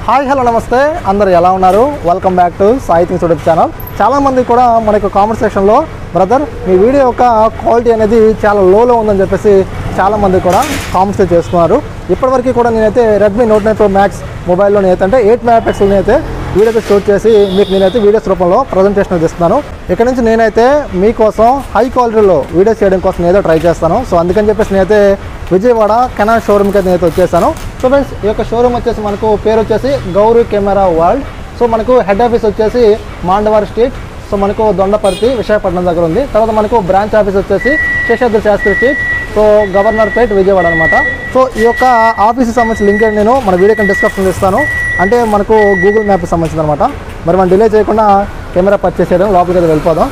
Hi hello నమస్తే అందరూ ఎలా ఉన్నారు? Welcome back to Sai things YouTube channel. చాలామంది కూడా మనకు కామెంట్ సెక్షన్లో బ్రదర్ మీ వీడియో యొక్క క్వాలిటీ అనేది చాలా లోలో ఉందని చెప్పేసి చాలామంది కూడా కామెంట్స్ చేస్తున్నారు. ఇప్పటివరకు కూడా నేనైతే రెడ్మీ నోట్ 9 Pro Max మొబైల్లో నేనైతే 8 మెగాపిక్సెల్ అయితే వీడియోకి షూట్ చేసి మీకు నేనైతే వీడియోస్ రూపంలో ప్రజెంటేషన్ ఇస్తున్నాను. ఇక్కడ నుంచి నేనైతే మీకోసం హై క్వాలిటీలో వీడియోస్ చేయడం కోసం నేనైతే ట్రై చేస్తాను. సో అందుకని చెప్పేసి నేనైతే విజయవాడ కెనాన్ షోరూమ్కి అయితే నేనైతే వచ్చేసాను. సో ఫ్రెండ్స్ ఈ యొక్క షోరూమ్ వచ్చేసి మనకు పేరు వచ్చేసి గౌరీ కెమెరా వరల్డ్. సో మనకు హెడ్ ఆఫీస్ వచ్చేసి మాండవారి స్ట్రీట్, సో మనకు దొండపర్తి విశాఖపట్నం దగ్గర ఉంది. తర్వాత మనకు బ్రాంచ్ ఆఫీస్ వచ్చేసి శేషాద్రి శాస్త్రి స్ట్రీట్, సో గవర్నర్పేట్ విజయవాడ అనమాట. సో ఈ యొక్క ఆఫీస్కి సంబంధించిన లింక్ నేను మన వీడియో కింద డిస్క్రిప్షన్ ఇస్తాను. అంటే మనకు గూగుల్ మ్యాప్కి సంబంధించింది అనమాట. మరి మనం డిలే చేయకుండా కెమెరా పర్చేస్ చేయడం లోపలికి అయితే వెళ్ళిపోదాం.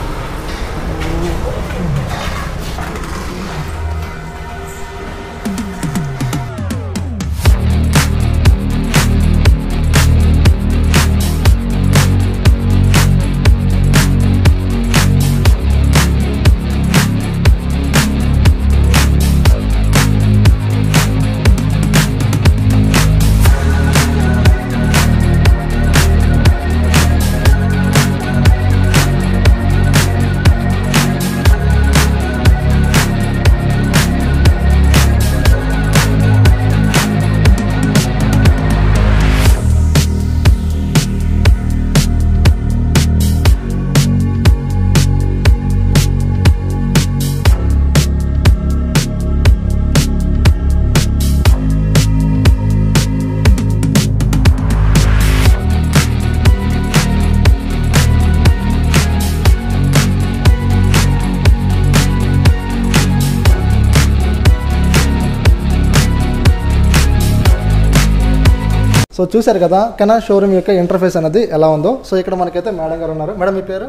సో చూశారు కదా కెనాన్ షోరూమ్ యొక్క ఇంటర్ఫేస్ అనేది ఎలా ఉందో. సో ఇక్కడ మనకైతే మేడం గారు ఉన్నారు. మేడం మీ పేరు?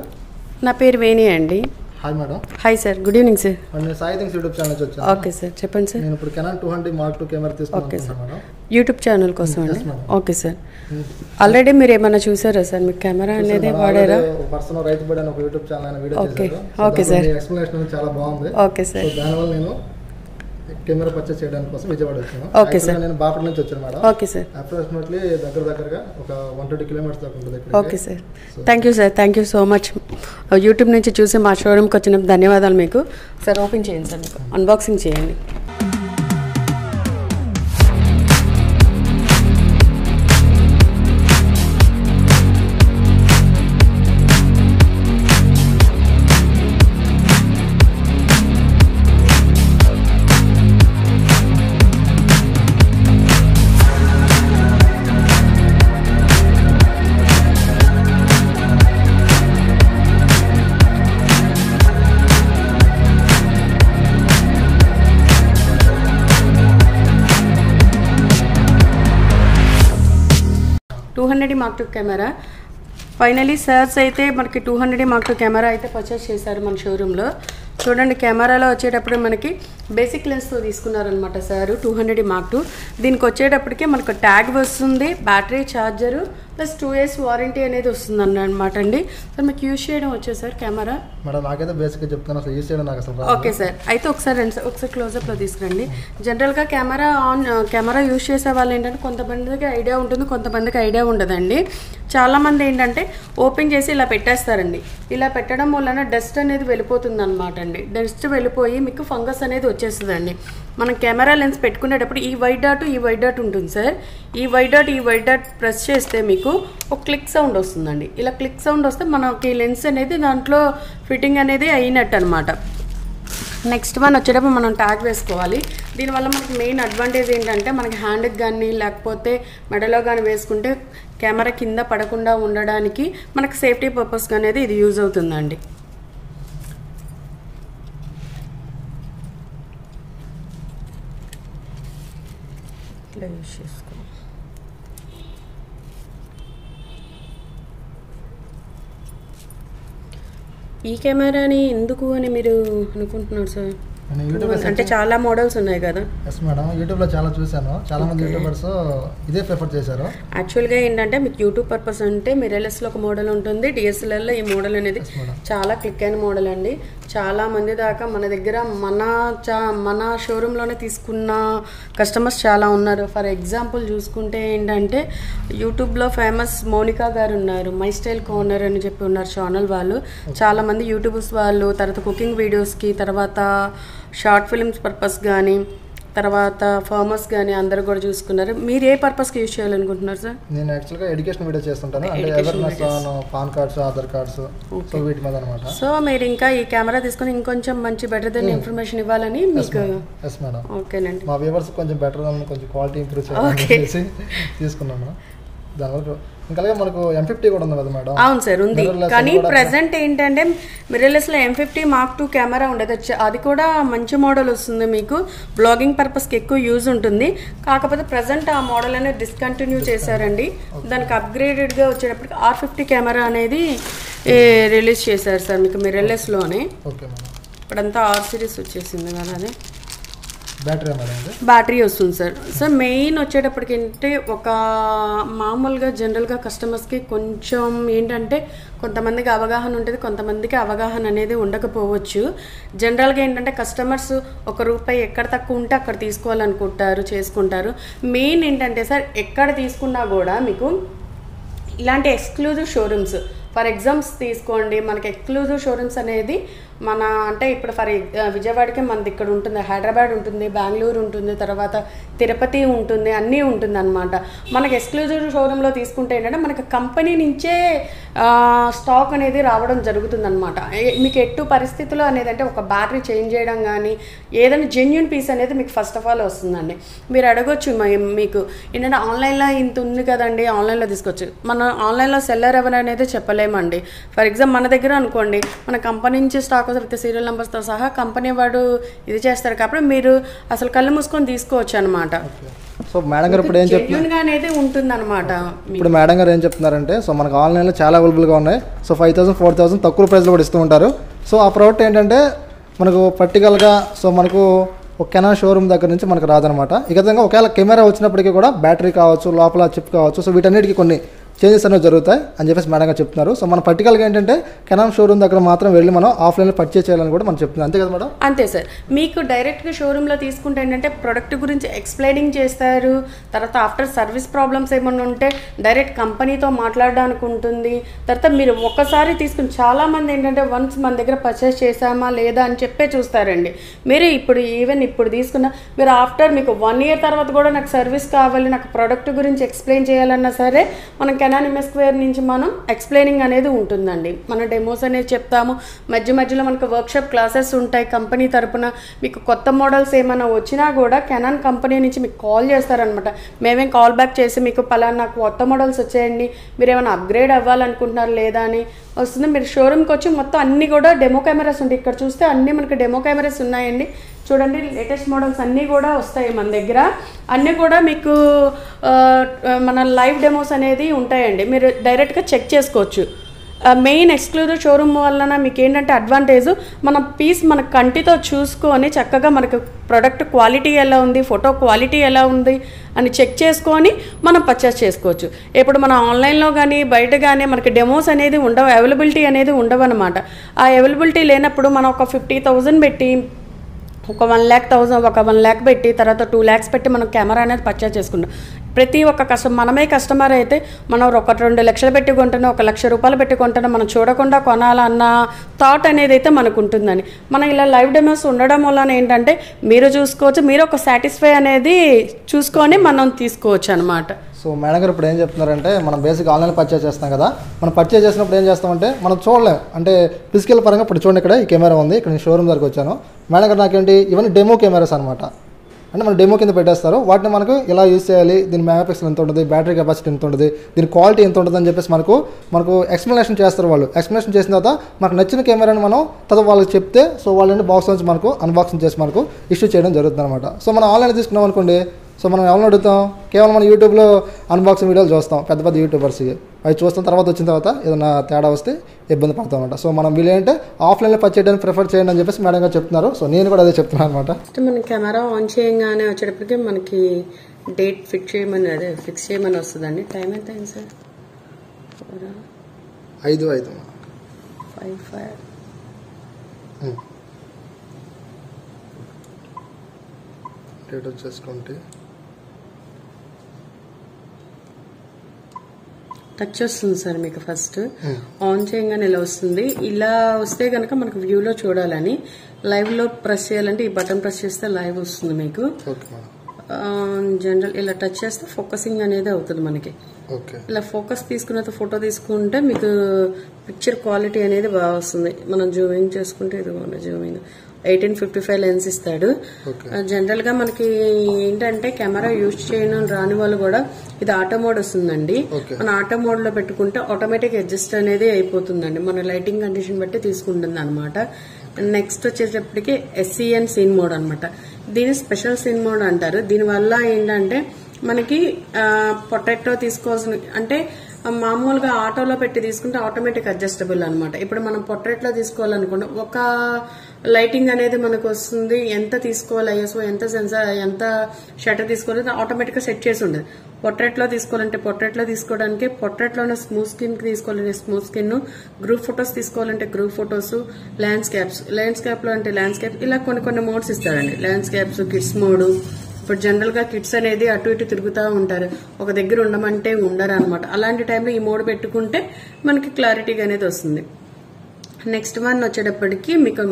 నా పేరు వేణి అండి. Hi madam. Hi sir, good evening sir. నేను సాయి థింగ్స్ యూట్యూబ్ ఛానల్ నుంచి వచ్చాను. ఓకే సార్, చెప్పండి సార్. నేను ఇప్పుడు కెనాన్ 200 Mark II కెమెరా తీసుకున్నాను మేడం. యూట్యూబ్ ఛానల్ కోసం అండి. Okay sir. ఆల్రెడీ మీరు ఏమైనా చూసారా సార్? మీకు కెమెరా అనేది వాడారా? పర్సనల్ రైతు బడి అని ఒక యూట్యూబ్ ఛానల్ అయిన వీడియో చేశారు. Okay sir. ఎక్స్ప్లనేషన్ చాలా బాగుంది. Okay sir. దానివల్ల నేను కెమెరా పర్చేస్ చేయడానికి కోసం విజయవాడ వచ్చాను. Okay sir. నేను బాపట్ల నుంచి వచ్చాను మేడం. Okay sir. అప్రాక్సిమేట్లీ దగ్గరగా ఒక 120 కిలోమీటర్స్ దాకా ఉంటుంది. Okay sir, thank you sir, thank you so much. YouTube నుంచి చూసి మా షోరూమ్కి వచ్చిన ధన్యవాదాలు మీకు. సార్ ఓపెన్ చేయండి సార్, మీకు అన్బాక్సింగ్ చేయండి. Mark II కెమెరా ఫైనలీ సర్స్ అయితే మనకి 200 Mark II కెమెరా అయితే పర్చేస్ చేశారు మన షోరూంలో. చూడండి, కెమెరాలో వచ్చేటప్పుడు మనకి బేసిక్ లెన్స్తో తీసుకున్నారనమాట సార్ 200 Mark II. దీనికి వచ్చేటప్పటికి మనకు ట్యాగ్ వస్తుంది, battery charger plus 2 years warranty అనేది వస్తుంది అనమాట అండి. సార్ మీకు యూజ్ చేయడం వచ్చే సార్ కెమెరా? మేడం నాకైతే బేసిక్గా చెప్తాను, అసలు యూజ్ చేయడం నాకు అసలు. ఓకే సార్, అయితే ఒకసారి క్లోజప్లో తీసుకురండి. జనరల్గా కెమెరా యూజ్ చేసే వాళ్ళు ఏంటంటే కొంతమందికి ఐడియా ఉంటుంది, కొంతమందికి ఐడియా ఉండదండి. చాలామంది ఏంటంటే ఓపెన్ చేసి ఇలా పెట్టేస్తారండి. ఇలా పెట్టడం వలన డస్ట్ అనేది వెళ్ళిపోతుంది అనమాట అండి. డస్ట్ వెళ్ళిపోయి మీకు ఫంగస్ అనేది వచ్చేస్తుందండి. మనం కెమెరా లెన్స్ పెట్టుకునేటప్పుడు ఈ వైట్ డాట్ ఉంటుంది సార్. ఈ వైట్ డాట్ ప్రెస్ చేస్తే మీకు ఒక క్లిక్ సౌండ్ వస్తుందండి. ఇలా క్లిక్ సౌండ్ వస్తే మనకి లెన్స్ అనేది దాంట్లో ఫిట్టింగ్ అనేది అయినట్టు అనమాట. నెక్స్ట్ వన్ వచ్చేటప్పుడు మనం ట్యాగ్ వేసుకోవాలి. దీనివల్ల మనకి మెయిన్ అడ్వాంటేజ్ ఏంటంటే మనకి హ్యాండ్కి కానీ లేకపోతే మెడలో కానీ వేసుకుంటే కెమెరా కింద పడకుండా ఉండడానికి మనకి సేఫ్టీ పర్పస్గా అనేది ఇది యూజ్ అవుతుందండి. ఇలా యూజ్ చేసుకో. ఈ కెమెరాని ఎందుకు అని మీరు అనుకుంటున్నారు సార్? అంటే చాలా మోడల్స్ ఉన్నాయి కదా. ఎస్ మేడం, యూట్యూబ్లో చాలా చూశాను, చాలా మంది యూట్యూబర్స్ ఇదే ప్రిఫర్ చేశారు. యాక్చువల్గా ఏంటంటే మీకు యూట్యూబ్ పర్పస్ అంటే మిర్రర్లెస్లో ఒక మోడల్ ఉంటుంది, డిఎస్ఎల్ఆర్లో ఈ మోడల్ అనేది చాలా క్లిక్ అయిన మోడల్ అండి. చాలా మంది దాకా మన దగ్గర మన షోరూంలోనే తీసుకున్న కస్టమర్స్ చాలా ఉన్నారు. ఫర్ ఎగ్జాంపుల్ చూసుకుంటే ఏంటంటే యూట్యూబ్లో ఫేమస్ మోనికా గారు ఉన్నారు, మై స్టైల్ కార్నర్ అని చెప్పి ఉన్నారు ఛానల్ వాళ్ళు. చాలామంది యూట్యూబర్స్ వాళ్ళు తర్వాత కుకింగ్ వీడియోస్కి, తర్వాత షార్ట్ ఫిల్మ్స్ పర్పస్ కానీ, తర్వాత ఫార్మర్స్ కానీ అందరూ కూడా చూసుకున్నారు. మీరు ఏ పర్పస్కి యూజ్ చేయాలనుకుంటున్నారు సార్? నేను యాక్చువల్గా ఎడ్యుకేషన్ వీడియో చేస్తుంటాను, అంటే awareness on pan cards, Aadhaar cards, so వీటి మీద అనమాట. సో మీరు ఇంకా ఈ కెమెరా తీసుకుని ఇంకొంచెం మంచి బెటర్ దెన్ ఇన్ఫర్మేషన్ ఇవ్వాలని మీకు. Yes madam. ఓకేనండి. మా వ్యూవర్స్ కొంచెం బెటర్ కొంచెం క్వాలిటీ ఇంప్రూవ్ చేయాలని తీసుకున్నాము. దానివల్ల ఇంకా మనకు M50 కూడా ఉంది కదా మేడం? అవును సార్ ఉంది, కానీ ప్రెసెంట్ ఏంటంటే మిర్రర్లెస్లో M50 Mark II కెమెరా ఉండదు, అది కూడా మంచి మోడల్ వస్తుంది మీకు. బ్లాగింగ్ పర్పస్కి ఎక్కువ యూజ్ ఉంటుంది. కాకపోతే ప్రెసెంట్ ఆ మోడల్ అనేది డిస్కంటిన్యూ చేశారండి. దానికి అప్గ్రేడెడ్గా వచ్చేటప్పటికి R50 కెమెరా అనేది రిలీజ్ చేశారు సార్ మీకు మిర్రర్లెస్లోనే. ఇప్పుడంతా R సిరీస్ వచ్చేసింది కదా, అదే బ్యాటరీ వస్తుంది సార్. సో మెయిన్ వచ్చేటప్పటికి ఏంటంటే ఒక మామూలుగా జనరల్గా కస్టమర్స్కి కొంచెం ఏంటంటే కొంతమందికి అవగాహన ఉంటుంది, కొంతమందికి అవగాహన అనేది ఉండకపోవచ్చు. జనరల్గా ఏంటంటే కస్టమర్స్ ₹1 ఎక్కడ తక్కువ ఉంటే అక్కడ తీసుకోవాలనుకుంటారు, చేసుకుంటారు. మెయిన్ ఏంటంటే సార్ ఎక్కడ తీసుకున్నా కూడా మీకు ఇలాంటి ఎక్స్క్లూజివ్ షోరూమ్స్, ఫర్ ఎగ్జాంపుల్స్ తీసుకోండి, మనకి ఎక్స్క్లూజివ్ షోరూమ్స్ అనేది మన అంటే ఇప్పుడు విజయవాడకి మనది ఇక్కడ ఉంటుంది, హైదరాబాద్ ఉంటుంది, బెంగళూరు ఉంటుంది, తర్వాత తిరుపతి ఉంటుంది, అన్నీ ఉంటుంది అనమాట. మనకి ఎక్స్క్లూజివ్ షోరూంలో తీసుకుంటే ఏంటంటే మనకి కంపెనీ నుంచే స్టాక్ అనేది రావడం జరుగుతుంది అనమాట. మీకు ఎట్టు పరిస్థితుల్లో అనేది అంటే ఒక బ్యాటరీ చేంజ్ చేయడం కానీ ఏదైనా జెన్యూన్ పీస్ అనేది మీకు ఫస్ట్ ఆఫ్ ఆల్ వస్తుందండి. మీరు అడగొచ్చు మీకు ఏంటంటే ఆన్లైన్లో ఇంత ఉంది కదండి, ఆన్లైన్లో తీసుకోవచ్చు. మన ఆన్లైన్లో సెల్లర్ ఎవరు అనేది చెప్పలేమండి. ఫర్ ఎగ్జాంపుల్ మన దగ్గర అనుకోండి, మన కంపెనీ నుంచి స్టాక్ విత్ సీరియల్ నెంబర్స్తో సహా కంపెనీ వాడు ఇది చేస్తారు కాబట్టి మీరు అసలు కళ్ళు మూసుకొని తీసుకోవచ్చు అనమాట. సో మేడం గారు ఇప్పుడు ఏం చెప్తున్నారు అనేది ఉంటుంది అనమాట. ఇప్పుడు మేడం గారు ఏం చెప్తున్నారంటే, సో మనకు ఆన్లైన్లో చాలా అవైలబుల్గా ఉన్నాయి. సో 5,000 4,000 తక్కువ ప్రైస్లో కూడా ఇస్తూ ఉంటారు. సో ఆ ప్రోడక్ట్ ఏంటంటే మనకు పర్టికల్గా సో మనకు ఒక కెనాన్ షోరూమ్ దగ్గర నుంచి మనకు రాదనమాట. ఈ విధంగా ఒకవేళ కెమెరా వచ్చినప్పటికీ కూడా బ్యాటరీ కావచ్చు, లోపల చిప్ కావచ్చు, సో వీటన్నిటికీ కొన్ని చేంజెస్ అనేవి జరుగుతాయి అని చెప్పేసి మేడం గారు చెప్తున్నారు. సో మన పర్టికల్గా ఏంటంటే కెనాన్ షోరూమ్ దగ్గర మాత్రం వెళ్ళి మనం ఆఫ్లైన్లో పర్చేస్ చేయాలని కూడా మనం చెప్తున్నాం. అంతే కదా మేడం? అంతే సార్. మీకు డైరెక్ట్గా షోరూంలో తీసుకుంటే ఏంటంటే ప్రొడక్ట్ గురించి ఎక్స్ప్లెయినింగ్ చేస్తారు. తర్వాత ఆఫ్టర్ సర్వీస్ ప్రాబ్లమ్స్ ఏమన్నా ఉంటే డైరెక్ట్ కంపెనీతో మాట్లాడడానికి ఉంటుంది. తర్వాత మీరు ఒక్కసారి తీసుకుని చాలామంది ఏంటంటే వన్స్ మన దగ్గర పర్చేస్ చేసామా లేదా అని చెప్పే చూస్తారండి. మీరు ఇప్పుడు తీసుకున్న మీరు ఆఫ్టర్ మీకు 1 year తర్వాత కూడా నాకు సర్వీస్ కావాలి, నాకు ప్రొడక్ట్ గురించి ఎక్స్ప్లెయిన్ చేయాలన్నా సరే మనం కెనాన్ MS Square నుంచి మనం ఎక్స్ప్లెయినింగ్ అనేది ఉంటుందండి. మన డెమోస్ అనేది చెప్తాము. మధ్యలో మనకు వర్క్షాప్ క్లాసెస్ ఉంటాయి కంపెనీ తరపున. మీకు కొత్త మోడల్స్ ఏమైనా వచ్చినా కూడా కెనాన్ కంపెనీ నుంచి మీకు కాల్ చేస్తారనమాట. మేమేం కాల్ బ్యాక్ చేసి మీకు పలానా నాకు కొత్త మోడల్స్ వచ్చేయండి, మీరు ఏమైనా అప్గ్రేడ్ అవ్వాలనుకుంటున్నారు లేదా అని వస్తుంది. మీరు షోరూమ్కి వచ్చి మొత్తం అన్నీ కూడా డెమో కెమెరాస్ ఉంటాయి. ఇక్కడ చూస్తే అన్నీ మనకి డెమో కెమెరాస్ ఉన్నాయండి. చూడండి లేటెస్ట్ మోడల్స్ అన్నీ కూడా వస్తాయి మన దగ్గర. అన్నీ కూడా మీకు మన లైవ్ డెమోస్ అనేది ఉంటాయండి. మీరు డైరెక్ట్గా చెక్ చేసుకోవచ్చు. మెయిన్ ఎక్స్క్లూజివ్ షోరూమ్ వలన మీకు ఏంటంటే అడ్వాంటేజ్, మన పీస్ మన కంటితో చూసుకొని చక్కగా మనకు ప్రొడక్ట్ క్వాలిటీ ఎలా ఉంది, ఫోటో క్వాలిటీ ఎలా ఉంది అని చెక్ చేసుకొని మనం పర్చేస్ చేసుకోవచ్చు. ఇప్పుడు మన ఆన్లైన్లో కానీ బయట కానీ మనకి డెమోస్ అనేది ఉండవు, అవైలబిలిటీ అనేది ఉండవు అనమాట. ఆ అవైలబిలిటీ లేనప్పుడు మనం ఒక 50,000 పెట్టి ఒక 1 lakh పెట్టి తర్వాత 2 lakhs పెట్టి మనం కెమెరా అనేది పర్చేస్ చేసుకుంటాం. ప్రతి ఒక్క మనమే కస్టమర్ అయితే మనం 1-2 లక్షలు పెట్టి కొంటున్నాం, 1 లక్ష రూపాయలు పెట్టి కొంటున్నాం, మనం చూడకుండా కొనాలన్న థాట్ అనేది అయితే మనకు ఉంటుందని. మనం ఇలా లైవ్ డెమోస్ ఉండడం వలన ఏంటంటే మీరు చూసుకోవచ్చు, మీరు ఒక సాటిస్ఫై అనేది చూసుకొని మనం తీసుకోవచ్చు అనమాట. సో మేడం గారు ఇప్పుడు ఏం చెప్తున్నారంటే, మనం బేసిక్ ఆన్లైన్ పర్చేస్ చేస్తాం కదా, మనం పర్చేస్ చేసినప్పుడు ఏం చేస్తామంటే మనం చూడలేం, అంటే ఫిజికల్ పరంగా ఇప్పుడు చూడండి ఇక్కడ ఈ కెమెరా ఉంది, ఇక్కడ నేను షోరూమ్ దగ్గరికి వచ్చాను. మేడం గారు నాకేంటి ఇవన్నీ డెమో కెమెరాస్ అనమాట, అంటే మన డెమో కింద పెట్టేస్తారు. వాటిని మనకు ఎలా యూజ్ చేయాలి, దీని మెగాపిక్సెల్ ఎంత ఉంటుంది, బ్యాటరీ కెపాసిటీ ఎంత ఉంటుంది, దీని క్వాలిటీ ఎంత ఉంటుంది అని చెప్పేసి మనకు ఎక్స్ప్లెనేషన్ చేస్తారు వాళ్ళు. ఎక్స్ప్లెనేషన్ చేసిన తర్వాత మనకు నచ్చిన కెమెరాని మనం తర్వాత వాళ్ళకి చెప్తే సో వాళ్ళని బాక్స్ నుంచి మనకు అన్బాక్సింగ్ చేసి మనకు ఇష్యూ చేయడం జరుగుతుంది అనమాట. సో మనం ఆన్లైన్ తీసుకున్నాం అనుకోండి, సో మనం ఎవరిని అడుగుతాం, కేవలం మనం యూట్యూబ్లో అన్బాక్సింగ్ వీడియోలు చూస్తాం, పెద్ద యూట్యూబర్స్కి అవి చూస్తాం. తర్వాత వచ్చిన తర్వాత ఏదైనా తేడా వస్తే ఇబ్బంది పడతాం అనమాట. సో మనం వీళ్ళేంటే ఆఫ్లైన్లో పర్చేస్ చేయడానికి ప్రిఫర్ చేయండి అని చెప్పేసి మేడం గారు చెప్తున్నారు. సో నేను కూడా అదే చెప్తున్నాను అనమాట. మన కెమెరా ఆన్ చేయగానే వచ్చేటప్పటికి మనకి డేట్ ఫిక్స్ చేయమని వస్తుందండి. టైం ఎంత అయింది సార్? 5:05. డేట్ వచ్చేసి 20. టచ్ వస్తుంది సార్ మీకు ఫస్ట్ ఆన్ చేయగానే ఇలా వస్తుంది. ఇలా వస్తే కనుక మనకు వ్యూలో చూడాలని, లైవ్ లో ప్రెస్ చేయాలంటే ఈ బటన్ ప్రెస్ చేస్తే లైవ్ వస్తుంది మీకు. జనరల్ ఇలా టచ్ చేస్తే ఫోకసింగ్ అనేది అవుతుంది మనకి. ఇలా ఫోకస్ తీసుకున్న ఫోటో తీసుకుంటే మీకు పిక్చర్ క్వాలిటీ అనేది బాగా వస్తుంది. మనం జూమింగ్ చేసుకుంటే ఇదిగోండి జూమింగ్ 1855 లెన్స్ ఇస్తాడు. జనరల్ గా మనకి ఏంటంటే కెమెరా యూజ్ చేయడం రాని వాళ్ళు కూడా ఇది ఆటో మోడ్ వస్తుందండి. మన ఆటో మోడ్ లో పెట్టుకుంటే ఆటోమేటిక్ అడ్జస్ట్ అనేది అయిపోతుందండి. మన లైటింగ్ కండిషన్ బట్టి తీసుకుంటుంది అనమాట. నెక్స్ట్ వచ్చేటప్పటికి SCN సీన్ మోడ్ అనమాట. దీని స్పెషల్ సీన్ మోడ్ అంటారు. దీని వల్ల ఏంటంటే మనకి పొటాటో తీసుకోవాల్సిన అంటే మామూలుగా ఆటోలో పెట్టి తీసుకుంటే ఆటోమేటిక్ అడ్జస్టబుల్ అనమాట. ఇప్పుడు మనం పొట్రేట్ లో తీసుకోవాలనుకుంటే ఒక లైటింగ్ అనేది మనకు వస్తుంది, ఎంత తీసుకోవాలి ఐఎస్ఓ, ఎంత సెన్సార్, ఎంత షటర్ తీసుకోవాలి ఆటోమేటిక్ గా సెట్ చేసి ఉండదు. పొట్రేట్ లో తీసుకోవాలంటే పొట్రేట్ లో తీసుకోవడానికి పొట్రేట్ లోనే స్మూత్ స్కిన్ తీసుకోవాలంటే స్మూత్ స్కిన్, గ్రూప్ ఫొటోస్ తీసుకోవాలంటే గ్రూప్ ఫొటోస్, ల్యాండ్స్కేప్ లో అంటే ల్యాండ్స్కేప్, ఇలా కొన్ని మోడ్స్ ఇస్తారండి. Landscapes, kids mode. ఇప్పుడు జనరల్ గా కిడ్స్ అనేది అటు ఇటు తిరుగుతూ ఉంటారు, ఒక దగ్గర ఉండమంటే ఉండరు అనమాట. అలాంటి టైంలో ఈ మోడ్ పెట్టుకుంటే మనకి క్లారిటీగా అనేది వస్తుంది. నెక్స్ట్ వన్ వచ్చేటప్పటికి మీకు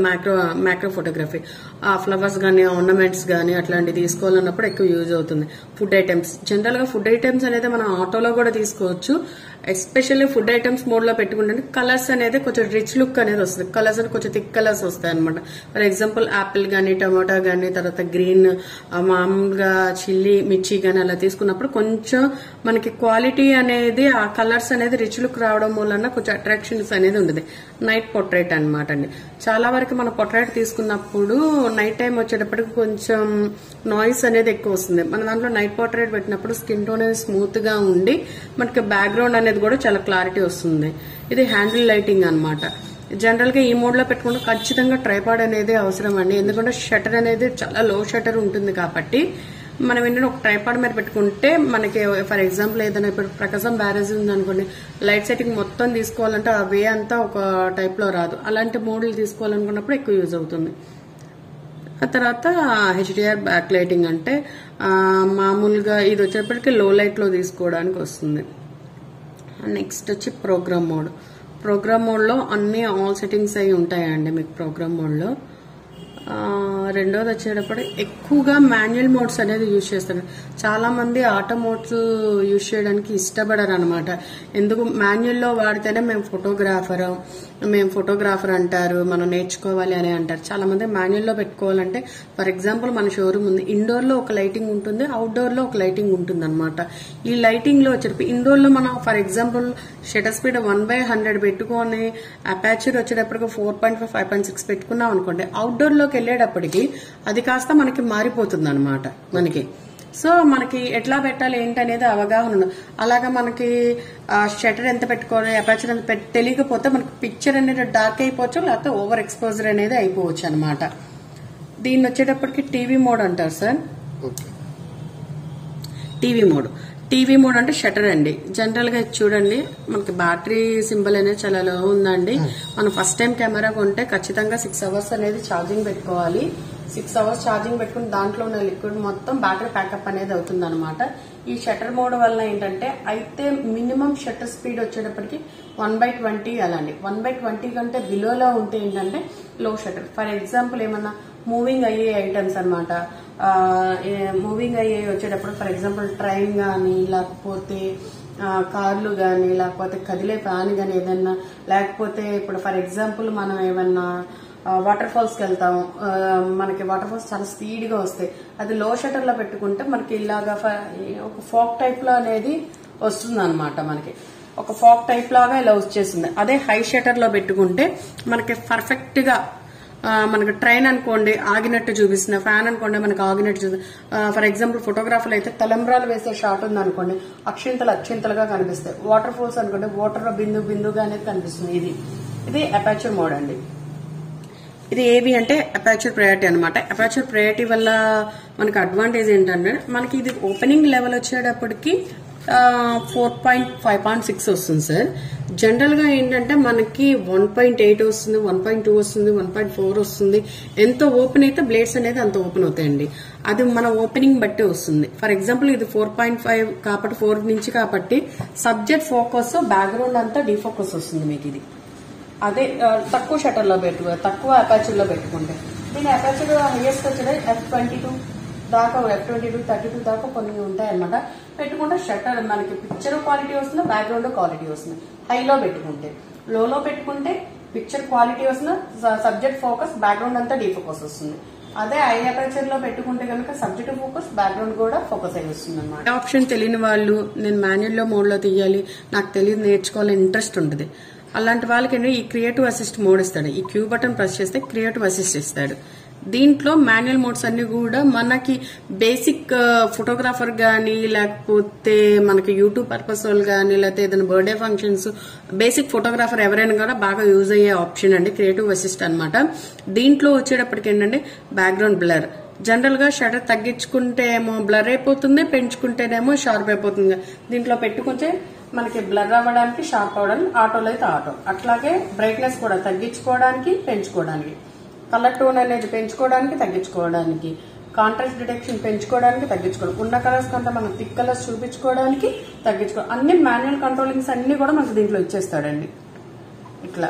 మ్యాక్రో ఫోటోగ్రఫీ. ఆ ఫ్లవర్స్ గానీ ఆర్నమెంట్స్ గానీ అట్లాంటివి తీసుకోవాలన్నప్పుడు ఎక్కువ యూజ్ అవుతుంది. ఫుడ్ ఐటమ్స్, జనరల్ గా ఫుడ్ ఐటమ్స్ అనేది మనం ఆటోలో కూడా తీసుకోవచ్చు. ఎస్పెషల్లీ ఫుడ్ ఐటమ్స్ మోడ్ లో పెట్టుకుంటే కలర్స్ అనేది కొంచెం రిచ్ లుక్ అనేది వస్తుంది. కలర్స్ అనేది కొంచెం థిక్ కలర్స్ వస్తాయి అనమాట. ఫర్ ఎగ్జాంపుల్ యాపిల్ గానీ, టమాటా గానీ, తర్వాత గ్రీన్, మామూలుగా చిల్లీ, మిర్చి గానీ అలా తీసుకున్నప్పుడు కొంచెం మనకి క్వాలిటీ అనేది ఆ కలర్స్ అనేది రిచ్ లుక్ రావడం వలన కొంచెం అట్రాక్షన్స్ అనేది ఉంటుంది. నైట్ పొట్రేట్ అనమాట అండి. చాలా వరకు మన పొట్రేట్ తీసుకున్నప్పుడు నైట్ టైం వచ్చేటప్పటికి కొంచెం నాయిస్ అనేది ఎక్కువ వస్తుంది. మన దాంట్లో నైట్ పోర్ట్రేట్ పెట్టినప్పుడు స్కిన్ టోన్ అనేది స్మూత్ గా ఉండి మనకి బ్యాక్గ్రౌండ్ అనేది కూడా చాలా క్లారిటీ వస్తుంది. ఇది హ్యాండిల్ లైటింగ్ అనమాట. జనరల్ గా ఈ మోడ్ లో పెట్టుకుంటే ఖచ్చితంగా ట్రైపాడ్ అనేది అవసరం అండి. ఎందుకంటే షటర్ అనేది చాలా లో షటర్ ఉంటుంది కాబట్టి మనం ఏంటంటే ఒక ట్రైపాడ్ మీద పెట్టుకుంటే మనకి ఫర్ ఎగ్జాంపుల్ ఏదైనా ఇప్పుడు ప్రకాశం బ్యారేజ్ ఉంది అనుకోండి, లైట్ సెట్టింగ్ మొత్తం తీసుకోవాలంటే ఆ వే అంతా ఒక టైప్ లో రాదు. అలాంటి మోడల్ తీసుకోవాలనుకున్నప్పుడు ఎక్కువ యూజ్ అవుతుంది. ఆ తర్వాత HDR బ్యాక్ లైటింగ్ అంటే మామూలుగా ఇది వచ్చేప్పటికి లో లైట్ లో తీసుకోవడానికి వస్తుంది. నెక్స్ట్ వచ్చి ప్రోగ్రామ్ మోడ్. ప్రోగ్రామ్ మోడ్ లో అన్ని ఆల్ సెట్టింగ్స్ అయి ఉంటాయండి మీకు ప్రోగ్రామ్ మోడ్ లో. రెండోది వచ్చేటప్పుడు ఎక్కువగా మాన్యువల్ మోడ్స్ అనేది యూజ్ చేస్తారు. చాలా మంది ఆటో మోడ్స్ యూజ్ చేయడానికి ఇష్టపడరు అనమాట. ఎందుకు మాన్యువల్ లో వాడితేనే మేము ఫోటోగ్రాఫర్ అంటారు, మనం నేర్చుకోవాలి అని అంటారు. చాలా మంది మాన్యువల్ లో పెట్టుకోవాలంటే ఫర్ ఎగ్జాంపుల్ మన షోరూమ్ ఉంది, ఇండోర్ లో ఒక లైటింగ్ ఉంటుంది, అవుట్డోర్ లో ఒక లైటింగ్ ఉంటుంది అనమాట. ఈ లైటింగ్ లో వచ్చేటప్పుడు ఇండోర్ లో మనం ఫర్ ఎగ్జాంపుల్ షటర్ స్పీడ్ 1/100 పెట్టుకొని అపాచర్ వచ్చేటప్పటికి 4.5, 5.6 పెట్టుకున్నాం అనుకోండి, అవుట్డోర్ లోకి వెళ్ళేటప్పటికి అది కాస్త మనకి మారిపోతుంది అనమాట మనకి. సో మనకి ఎట్లా పెట్టాలి ఏంటనేది అవగాహన ఉండదు. అలాగా మనకి షటర్ ఎంత పెట్టుకోవాలి, అపాచర్ ఎంత తెలియకపోతే మనకి పిక్చర్ అనేది డార్క్ అయిపోవచ్చు, లేకపోతే ఓవర్ ఎక్స్పోజర్ అనేది అయిపోవచ్చు అనమాట. దీన్ని వచ్చేటప్పటికి టీవీ మోడ్ అంటారు సార్. టీవీ మోడ్ అంటే షటర్ అండి. జనరల్ గా చూడండి మనకి బ్యాటరీ సింబల్ అనేది చాలా లో ఉందండి. మనం ఫస్ట్ టైం కెమెరా కొంటే ఖచ్చితంగా 6 అవర్స్ అనేది ఛార్జింగ్ పెట్టుకోవాలి. 6 అవర్స్ ఛార్జింగ్ పెట్టుకుని దాంట్లో ఉన్న లిక్విడ్ మొత్తం బ్యాటరీ ప్యాకప్ అనేది అవుతుంది అనమాట. ఈ షటర్ మోడ్ వల్ల ఏంటంటే అయితే మినిమం షటర్ స్పీడ్ వచ్చేటప్పటికి 1/20 అలాంటి 1/20 కంటే బిలోలో ఉంటే ఏంటంటే లో షటర్. ఫర్ ఎగ్జాంపుల్ ఏమన్నా మూవింగ్ అయ్యే ఐటమ్స్ అనమాట. మూవింగ్ అయ్యే వచ్చేటప్పుడు ఫర్ ఎగ్జాంపుల్ ట్రైన్ గానీ, లేకపోతే కార్లు గానీ, లేకపోతే కదిలే ఫ్యాన్ గానీ ఏదన్నా, లేకపోతే ఇప్పుడు ఫర్ ఎగ్జాంపుల్ మనం ఏమన్నా వాటర్ ఫాల్స్ కి వెళ్తాం, మనకి వాటర్ ఫాల్స్ చాలా స్పీడ్ గా వస్తాయి. అది లో షటర్ లో పెట్టుకుంటే మనకి ఇలాగా ఒక ఫాగ్ టైప్ లో అనేది వస్తుంది అనమాట. మనకి ఒక ఫాగ్ టైప్ లాగా ఇలా వచ్చేస్తుంది. అదే హై షటర్ లో పెట్టుకుంటే మనకి పర్ఫెక్ట్ గా మనకి ట్రైన్ అనుకోండి ఆగినట్టు చూపిస్తుంది, ఫ్యాన్ అనుకోండి మనకి ఆగినట్టు చూపిస్తుంది. ఫర్ ఎగ్జాంపుల్ ఫోటోగ్రాఫర్లు అయితే తలంబ్రాలు వేసే షాట్ ఉంది అనుకోండి, అక్షింతలుగా కనిపిస్తాయి. వాటర్ ఫాల్స్ అనుకోండి వాటర్ లో బిందుగా అనేది కనిపిస్తుంది. ఇది అపాచర్ మోడ్ అండి. ఇది ఏవి అంటే అపాచర్ ప్రయారిటీ అనమాట. అపాచర్ ప్రయారిటీ వల్ల మనకి అడ్వాంటేజ్ ఏంటంటే మనకి ఇది ఓపెనింగ్ లెవెల్ వచ్చేటప్పటికి 5.6 వస్తుంది సార్. జనరల్ గా ఏంటంటే మనకి 1.8 వస్తుంది, 1.2 వస్తుంది, 1.4 వస్తుంది. ఎంత ఓపెన్ అయితే బ్లేడ్స్ అనేది అంత ఓపెన్ అవుతాయండి. అది మన ఓపెనింగ్ బట్టి వస్తుంది. ఫర్ ఎగ్జాంపుల్ ఇది 4.5 కాబట్టి 4 నుంచి కాబట్టి సబ్జెక్ట్ ఫోకస్ బ్యాక్గ్రౌండ్ అంతా డిఫోకస్ వస్తుంది మీకు. ఇది అదే తక్కువ షటర్ లో తక్కువ అపాచర్ లో పెట్టుకుంటే. దీని అపాచర్ హైయెస్ట్ వచ్చేది F22 దాకా, F22, 32 దాకా కొన్ని ఉంటాయి అనమాట. పెట్టుకుంటే షట్టర్ మనకి పిక్చర్ క్వాలిటీ వస్తుంది, బ్యాక్గ్రౌండ్ క్వాలిటీ వస్తుంది. హైలో పెట్టుకుంటే, లోలో పెట్టుకుంటే పిక్చర్ క్వాలిటీ వస్తుంది, సబ్జెక్ట్ ఫోకస్, బ్యాక్గ్రౌండ్ అంతా డీఫోకస్ వస్తుంది. అదే హై అపర్చర్ లో పెట్టుకుంటే కనుక సబ్జెక్ట్ ఫోకస్, బ్యాక్గ్రౌండ్ కూడా ఫోకస్ అయి వస్తుంది అనమాట. ఆప్షన్ తెలియని వాళ్ళు నేను మాన్యువల్ లో మోడ్ లో తీయాలి, నాకు తెలియదు నేర్చుకోవాలని ఇంట్రెస్ట్ ఉంటుంది. అలాంటి వాళ్ళకి ఈ క్రియేటివ్ అసిస్ట్ మోడ్ ఇస్తాడు. ఈ క్యూ బటన్ ప్రెస్ చేస్తే క్రియేటివ్ అసిస్ట్ ఇస్తాడు. దీంట్లో మాన్యువల్ మోడ్స్ అన్ని కూడా మనకి బేసిక్ ఫోటోగ్రాఫర్ గానీ, లేకపోతే మనకి యూట్యూబ్ పర్పస్ వాళ్ళు గానీ, లేకపోతే ఏదైనా బర్త్డే ఫంక్షన్స్, బేసిక్ ఫోటోగ్రాఫర్ ఎవరైనా కూడా బాగా యూజ్ అయ్యే ఆప్షన్ అండి క్రియేటివ్ అసిస్ట్ అనమాట. దీంట్లో వచ్చేటప్పటికి ఏంటంటే బ్యాక్గ్రౌండ్ బ్లర్. జనరల్ గా షటర్ తగ్గించుకుంటే ఏమో బ్లర్ అయిపోతుంది, పెంచుకుంటేనేమో షార్ప్ అయిపోతుంది. దీంట్లో పెట్టుకుంటే మనకి బ్లర్ అవ్వడానికి, షార్ప్ అవ్వడానికి, ఆటోలో అయితే ఆటో. అట్లాగే బ్రైట్నెస్ కూడా తగ్గించుకోవడానికి, పెంచుకోవడానికి, కలర్ టోన్ అనేది పెంచుకోవడానికి, తగ్గించుకోవడానికి, కాంట్రాస్ట్ డిటెక్షన్ పెంచుకోవడానికి, తగ్గించుకోవడానికి, ఉన్న కలర్స్ కంటే మనం థిక్ కలర్స్ చూపించుకోవడానికి, తగ్గించుకోవడానికి, అన్ని మాన్యువల్ కంట్రోలింగ్స్ అన్ని కూడా మనకు దీంట్లో ఇచ్చేస్తాడండి. ఇట్లా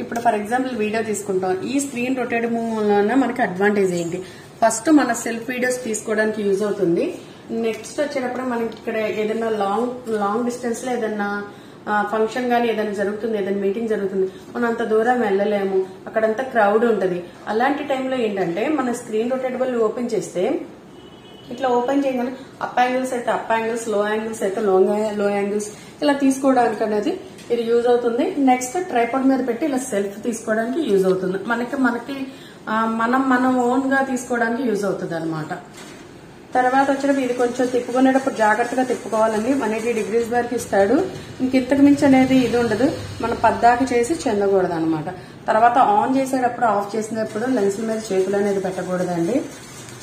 ఇప్పుడు ఫర్ ఎగ్జాంపుల్ వీడియో తీసుకుంటాం. ఈ స్క్రీన్ రొటేట్ మూవ్ వల్ల మనకి అడ్వాంటేజ్ ఏంటి? ఫస్ట్ మన సెల్ఫ్ వీడియోస్ తీసుకోవడానికి యూజ్ అవుతుంది. నెక్స్ట్ వచ్చేటప్పుడు మనకి ఇక్కడ ఏదైనా లాంగ్ డిస్టెన్స్ లో ఏదైనా ఫంక్షన్ గానీ ఏదైనా జరుగుతుంది, ఏదైనా మీటింగ్ జరుగుతుంది, మనం అంత దూరం వెళ్ళలేము, అక్కడంతా క్రౌడ్ ఉంటది. అలాంటి టైంలో ఏంటంటే మన స్క్రీన్ రొటేటబుల్ ఓపెన్ చేస్తే ఇట్లా ఓపెన్ చేయగానే అప్ యాంగిల్స్ అయితే అప్ యాంగిల్స్, లో యాంగిల్స్ అయితే లో యాంగిల్స్ ఇలా తీసుకోవడానికి అనేది ఇది యూజ్ అవుతుంది. నెక్స్ట్ ట్రైపాడ్ మీద పెట్టి ఇలా సెల్ఫ్ తీసుకోవడానికి యూజ్ అవుతుంది. మనకి మనం ఓన్ గా తీసుకోవడానికి యూజ్ అవుతుంది అనమాట. తర్వాత వచ్చేటప్పుడు ఇది కొంచెం తిప్పుకునేటప్పుడు జాగ్రత్తగా తిప్పుకోవాలండి. 180 degrees వరకు ఇస్తాడు. ఇంతకు మించి అనేది ఇది ఉండదు. మనం పద్దాకి చేసి చెందకూడదు అనమాట. తర్వాత ఆన్ చేసేటప్పుడు, ఆఫ్ చేసినప్పుడు లెన్స్ మీద చేతులు అనేది పెట్టకూడదండి.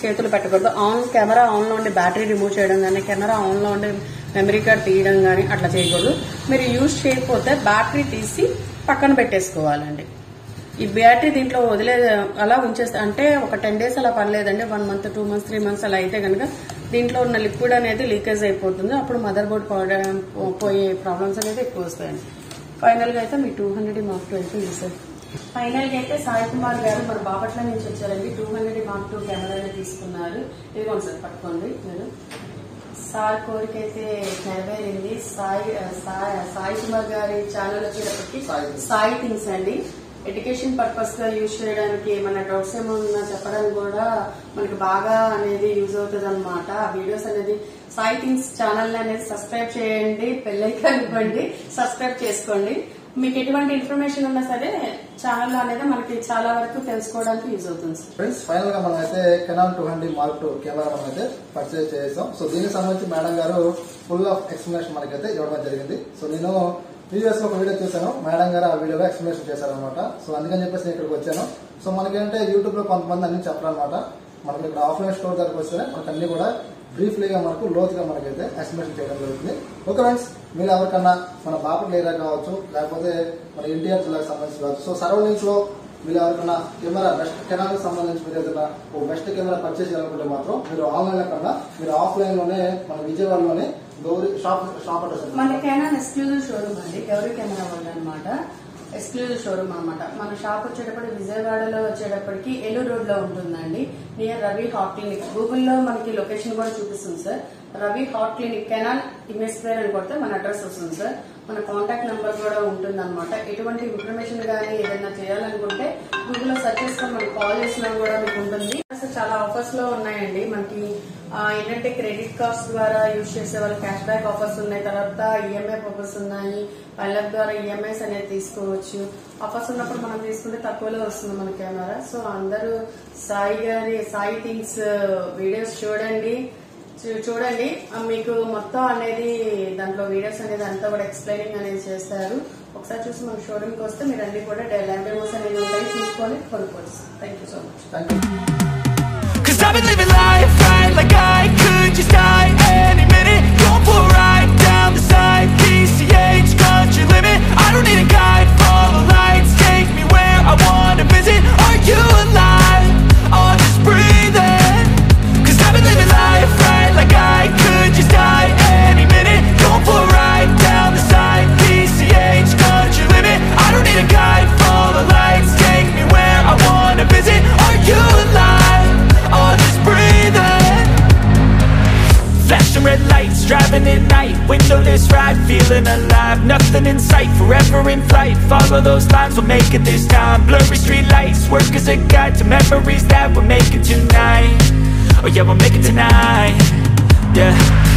చేతులు పెట్టకూడదు. కెమెరా ఆన్ లో ఉండి బ్యాటరీ రిమూవ్ చేయడం కానీ, కెమెరా ఆన్ లో ఉండి మెమరీ కార్డ్ తీయడం కానీ అట్లా చేయకూడదు. మీరు యూజ్ చేయకపోతే బ్యాటరీ తీసి పక్కన పెట్టేసుకోవాలండి. ఈ బ్యాటరీ దీంట్లో అలా ఉంచేస్తే అంటే ఒక 10 days అలా పర్లేదండి. 1 month, 2 months, 3 months అలా అయితే కనుక దీంట్లో ఉన్న లిక్విడ్ అనేది లీకేజ్ అయిపోతుంది. అప్పుడు మదర్ బోర్డ్ పోయే ప్రాబ్లమ్స్ అనేది ఎక్కువ వస్తాయండి. ఫైనల్ గా అయితే మీ 200 Mark II అయితే సార్. ఫైనల్ గా అయితే సాయి కుమార్ గారు మన బాపట్ల నుంచి వచ్చారండి. 200 Mark II కెమెరాని తీసుకున్నారు. ఇదిగోండి సార్, పట్టుకోండి మీరు. సార్ కోరిక అయితే నెరవేరింది. సాయి కుమార్ గారి ఛానల్ వచ్చేటప్పటికి సాయి థింగ్స్ అండి. ఎడ్యుకేషన్ పర్పస్ గా యూజ్ చేయడానికి, ఏమైనా డౌట్స్ ఏమన్నా చెప్పడానికి కూడా మనకి బాగా అనేది యూజ్ అవుతుంది అనమాట. ఆ వీడియోస్ అనేది సాయి థింగ్స్ ఛానల్ అనేది సబ్స్క్రైబ్ చేయండి, బెల్ ఐకాన్ ఇవ్వండి, సబ్స్క్రైబ్ చేసుకోండి. మీకు ఎటువంటి ఇన్ఫర్మేషన్ ఉన్నా సరే ఛానల్ అనేది మనకి చాలా వరకు తెలుసుకోవడానికి యూజ్ అవుతుంది. ఫ్రెండ్స్, ఫైనల్ గా మనం అయితే కెనాన్ 200 Mark II కెమెరా మనం అయితే పర్చేజ్ చేసాం. సో దీనికి సంబంధించి మేడం గారు ఫుల్ ఆఫ్ ఎక్స్ప్లెనేషన్ మనకైతే ఇవ్వడం జరిగింది. సో నేను ప్రీవియస్ లో ఒక వీడియో చూసాను, మేడం గారు ఆ వీడియోలో ఎక్స్ప్లెనేషన్ చేశారనమాట. సో అందుకని చెప్పేసి నేను ఇక్కడికి వచ్చాను. సో మనకేంటే యూట్యూబ్ లో కొంతమంది అన్ని చెప్పారనమాట. మనకి ఇక్కడ ఆఫ్లైన్ స్టోర్ దగ్గరకు వస్తే మనకు అన్ని కూడా బ్రీఫ్లీగా మనకు లోతుగా మనకైతే ఎక్స్ప్లెనేషన్ చేయడం జరుగుతుంది. ఓకే ఫ్రెండ్స్, మీరు ఎవరికన్నా మన బాపట్ల ఏరియా కావచ్చు, లేకపోతే మన ఎన్టీఆర్ జిల్లాకు సంబంధించి కావచ్చు, సో సరౌండింగ్స్ లో మీరు ఎవరికన్నా కెమెరా బెస్ట్ కెనాల్ సంబంధించి మీరు ఏదైనా ఓ బెస్ట్ కెమెరా పర్చేస్ చేయాలనుకుంటే మాత్రం మీరు ఆన్లైన్ కన్నా మీరు ఆఫ్లైన్ లోనే మన విజయవాడలోనే గౌరీ షాప్ అడ్రస్ మన కెనాన్ ఎక్స్క్లూజివ్ షోరూమ్ అండి. గౌరీ కెమెరా వాళ్ళు అనమాట. ఎక్స్క్లూజివ్ షోరూమ్ అనమాట. మన షాప్ వచ్చేటప్పటికి విజయవాడలో వచ్చేటప్పటికి ఏలూరు రోడ్ లో ఉంటుందండి, నియర్ రవి హార్ట్ క్లినిక్. గూగుల్లో మనకి లొకేషన్ కూడా చూపిస్తుంది sir. Ravi heart clinic canal image square అని కొడితే మన అడ్రస్ వస్తుంది సార్. మన కాంటాక్ట్ నెంబర్ కూడా ఉంటుంది అనమాట. ఎటువంటి ఇన్ఫర్మేషన్ కానీ ఏదైనా చేయాలనుకుంటే గూగుల్లో సెర్చ్ చేసుకొని మనకి కాల్ చేసినా కూడా మీకు ఉంటుంది. చాలా ఆఫర్స్ లో ఉన్నాయండి మనకి. ఏంటంటే క్రెడిట్ కార్డ్స్ ద్వారా యూజ్ చేసే వాళ్ళు క్యాష్ బ్యాక్ ఆఫర్స్ ఉన్నాయి. తర్వాత ఈఎంఐ ఆఫర్స్ ఉన్నాయి. పైలప్ ద్వారా ఈఎంఐస్ అనేది తీసుకోవచ్చు. ఆఫర్స్ ఉన్నప్పుడు మనం తీసుకుంటే తక్కువలో వస్తుంది మన కెమెరా. సో అందరూ సాయి థింగ్స్ వీడియోస్ చూడండి. మీకు మొత్తం అనేది దాంట్లో వీడియోస్ అనేది అంతా కూడా ఎక్స్ప్లెయినింగ్ అనేది చేస్తారు. ఒకసారి చూసి మన షోరూమ్ కి వస్తే మీరు అన్ని కూడా డెమోస్ అనేది ఉంటాయి, చూసుకొని కొనుక్కోవచ్చు. Thank you so much. I've been living life right like I could just die any minute. Going for a ride down windowless ride, feeling alive. Nothing in sight, forever in flight. Follow those lines, we'll make it this time. Blurry street lights, work as a guide to memories that we're making tonight. Oh yeah, we'll make it tonight. Yeah.